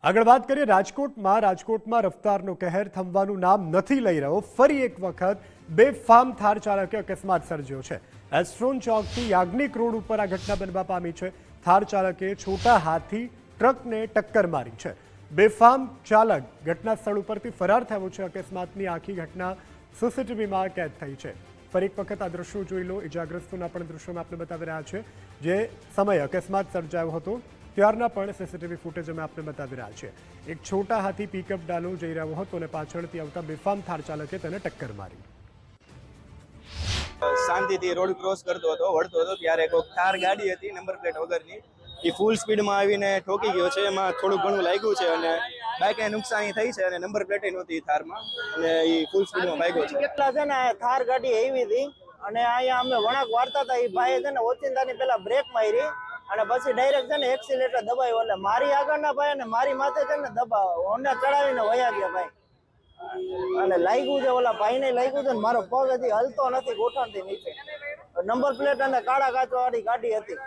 આગળ વાત કરીએ રાજકોટમાં રફતારનો કહેર થમવાનું નામ નથી લઈ રહ્યો। ફરી એક વખત બેફામ થાર ચાલકે અકસ્માત સર્જ્યો છે। એસ્ટ્રોન ચોકથી યાજ્ઞિક રોડ ઉપર આ ઘટના બનવા પામી છે। થાર ચાલકે છોટા હાથી ટ્રકને ટક્કર મારી છે। બેફામ ચાલક ઘટના સ્થળ ઉપરથી ફરાર થયો છે। અકસ્માતની આખી ઘટના સીસીટીવીમાં કેદ થઈ છે। ફરી એક વખત આ દ્રશ્યો જોઈ લો। ઇજાગ્રસ્તોના પણ દ્રશ્યોમાં આપણે બતાવી રહ્યા છે। જે સમયે અકસ્માત સર્જાયો હતો ત્યારના પણ સીસીટીવી ફૂટેજ અમે આપને બતાવી રહ્યા છીએ। એક છોટા હાથી પિકઅપ ડાલો જઈ રહ્યો હતો અને પાછળથી આવતા બેફામ થાર ચાલકે તેને ટક્કર મારી। શાંતિથી રોડ ક્રોસ કરતો હતો, વળતો હતો ત્યારે કોઈ કાર ગાડી હતી નંબર પ્લેટ વગરની, એ ફૂલ સ્પીડમાં આવીને ઠોકી ગયો છે। એમાં થોડું ઘણું લાગ્યું છે અને બાઇકને નુકસાની થઈ છે અને નંબર પ્લેટ નહોતી થારમાં અને એ ફૂલ સ્પીડમાં ભાગ્યો છે। કેટલા છે ને થાર ગાડી એવી હતી અને અહીંયા અમે વળાંક વાળતા હતા, એ ભાઈએ છે ને ઓચિંતાની પેલા બ્રેક મારી અને પછી ડાયરેક્ટ છે ને એક્સિલેટર દબાવ્યો એટલે મારી આગળના ભાઈ અને મારી માથે છે ને હોન્ડા ચડાવીને વયા ગયા ભાઈ। અને લાગ્યું છે ઓલા ભાઈને લાગ્યું છે ને મારો પગ હજી હલતો નથી ગોઠણથી નીચે। નંબર પ્લેટ અને કાળા કાચ વાળી ગાડી હતી।